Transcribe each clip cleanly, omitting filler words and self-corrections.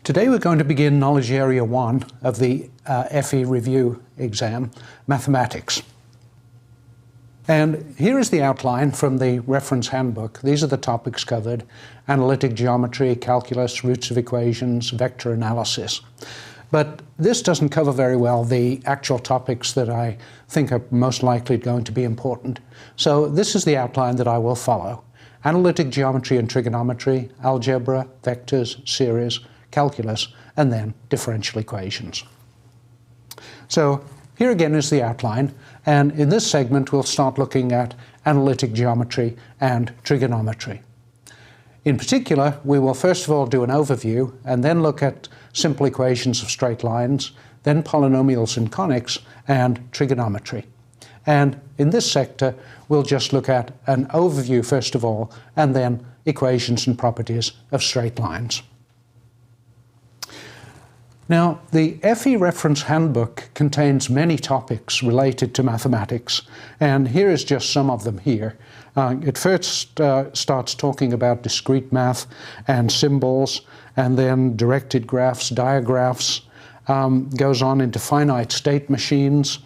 Today we're going to begin Knowledge Area 1 of the FE Review exam, Mathematics. And here is the outline from the reference handbook. These are the topics covered: analytic geometry, calculus, roots of equations, vector analysis. But this doesn't cover very well the actual topics that I think are most likely going to be important. So this is the outline that I will follow: analytic geometry and trigonometry, algebra, vectors, series, calculus, and then differential equations. So here again is the outline, and in this segment we'll start looking at analytic geometry and trigonometry. In particular, we will first of all do an overview and then look at simple equations of straight lines, then polynomials and conics, and trigonometry. And in this sector we'll just look at an overview first of all, and then equations and properties of straight lines. Now, the FE Reference Handbook contains many topics related to mathematics, and here is just some of them here. It first starts talking about discrete math and symbols, and then directed graphs, diagraphs, goes on into finite state machines,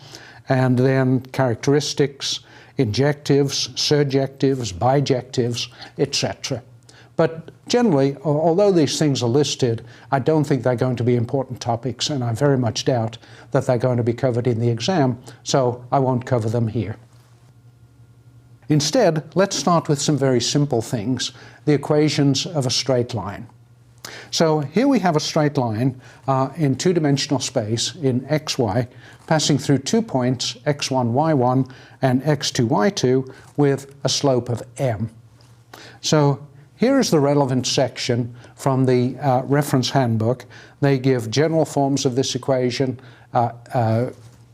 and then characteristics, injectives, surjectives, bijectives, etc. But generally, although these things are listed, I don't think they're going to be important topics, and I very much doubt that they're going to be covered in the exam, so I won't cover them here. Instead, let's start with some very simple things: the equations of a straight line. So here we have a straight line in two-dimensional space in xy, passing through 2 points, x1, y1, and x2, y2, with a slope of m. So here is the relevant section from the reference handbook. They give general forms of this equation,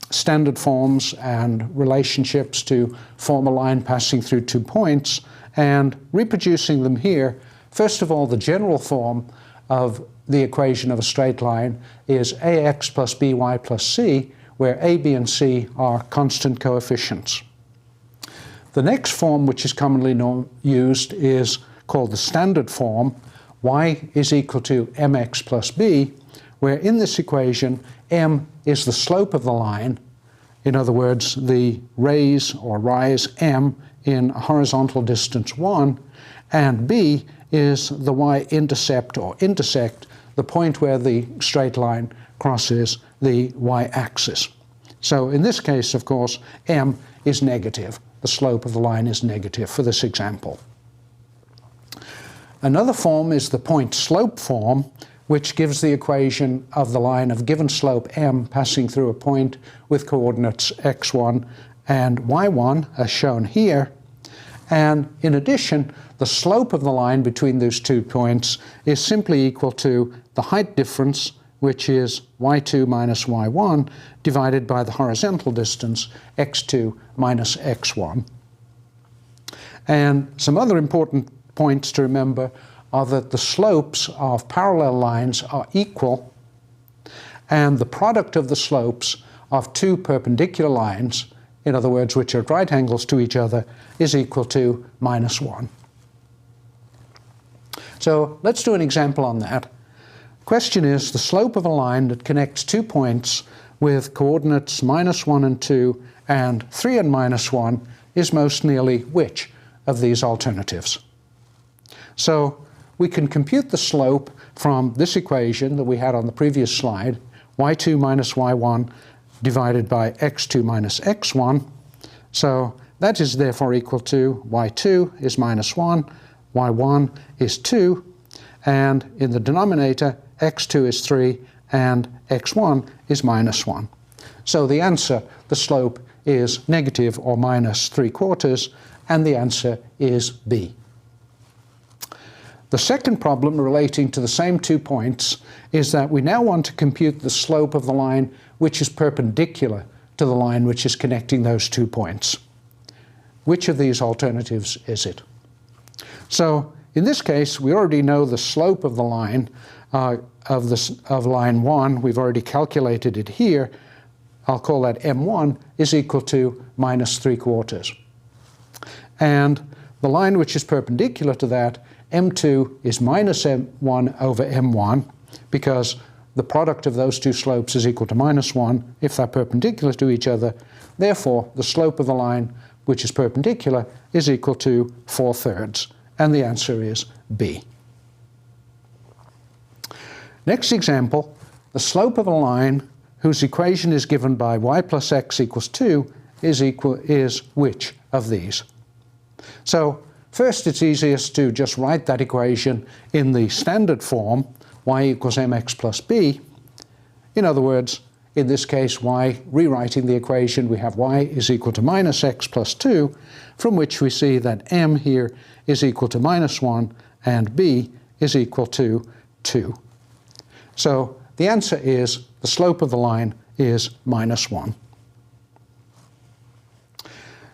standard forms and relationships to form a line passing through 2 points, and reproducing them here. First of all, the general form of the equation of a straight line is ax plus by plus c, where a, b, and c are constant coefficients. The next form, which is commonly used, is called the standard form, y is equal to mx plus b, where in this equation m is the slope of the line, in other words the rise m in a horizontal distance 1, and b is the y-intercept or intersect, the point where the straight line crosses the y-axis. So in this case, of course, m is negative. The slope of the line is negative for this example. Another form is the point-slope form, which gives the equation of the line of given slope m passing through a point with coordinates x1 and y1, as shown here. And in addition, the slope of the line between those 2 points is simply equal to the height difference, which is y2 minus y1, divided by the horizontal distance x2 minus x1. And some other important points to remember are that the slopes of parallel lines are equal, and the product of the slopes of 2 perpendicular lines, in other words, which are at right angles to each other, is equal to -1. So let's do an example on that. Question is, the slope of a line that connects 2 points with coordinates -1 and 2 and 3 and -1 is most nearly which of these alternatives? So we can compute the slope from this equation that we had on the previous slide, y2 minus y1 divided by x2 minus x1. So that is therefore equal to y2 is -1, y1 is 2, and in the denominator x2 is 3 and x1 is -1. So the answer, the slope, is negative or -3/4, and the answer is B. The second problem relating to the same 2 points is that we now want to compute the slope of the line which is perpendicular to the line which is connecting those 2 points. Which of these alternatives is it? So in this case, we already know the slope of the line of line 1. We've already calculated it here. I'll call that m1 is equal to -3/4. And the line which is perpendicular to that, m2 is minus m1 over m1 because the product of those two slopes is equal to minus 1 if they're perpendicular to each other. Therefore, the slope of the line which is perpendicular is equal to 4/3, and the answer is B. Next example, the slope of a line whose equation is given by y plus x equals 2 is which of these? So first, it's easiest to just write that equation in the standard form, y equals mx plus b. In other words, in this case, rewriting the equation, we have y is equal to minus x plus 2, from which we see that m here is equal to minus 1 and b is equal to 2. So the answer is the slope of the line is minus 1.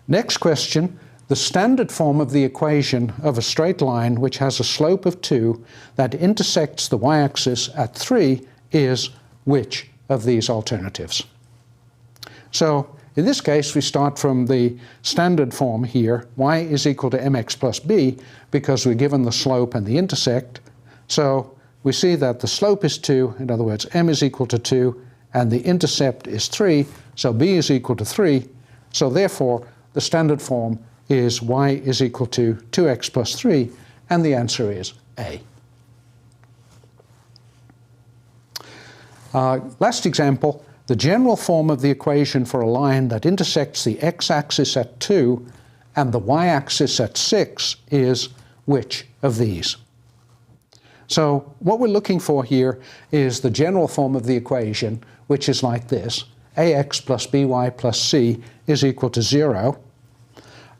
Next question, the standard form of the equation of a straight line which has a slope of 2 that intersects the y-axis at 3 is which of these alternatives? So in this case, we start from the standard form here, y is equal to mx plus b, because we're given the slope and the intersect. So we see that the slope is 2, in other words, m is equal to 2, and the intercept is 3, so b is equal to 3. So therefore, the standard form is y is equal to 2x plus 3, and the answer is A. Last example, the general form of the equation for a line that intersects the x-axis at 2 and the y-axis at 6 is which of these? So what we're looking for here is the general form of the equation, which is like this. ax plus by plus c is equal to 0.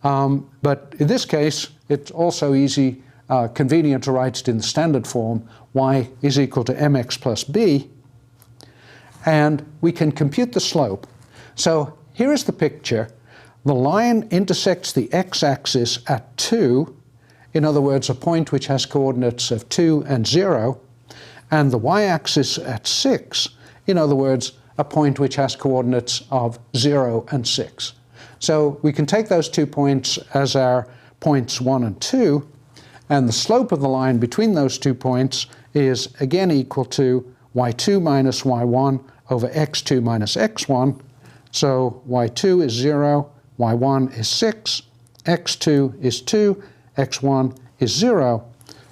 But in this case, it's also convenient to write it in the standard form, y is equal to mx plus b, and we can compute the slope. So here is the picture. The line intersects the x-axis at 2, in other words, a point which has coordinates of 2 and 0, and the y-axis at 6, in other words, a point which has coordinates of 0 and 6. So we can take those 2 points as our points 1 and 2, and the slope of the line between those 2 points is again equal to y2 minus y1 over x2 minus x1. So y2 is 0, y1 is 6, x2 is 2, x1 is 0.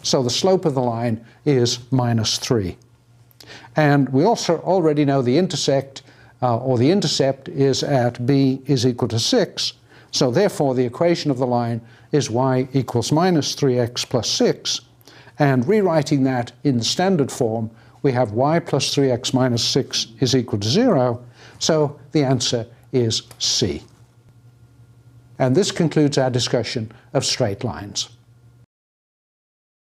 So the slope of the line is minus 3. And we also already know the intersect, or the intercept, is at b is equal to 6. So therefore, the equation of the line is y equals minus 3x plus 6. And rewriting that in the standard form, we have y plus 3x minus 6 is equal to 0. So the answer is C. And this concludes our discussion of straight lines.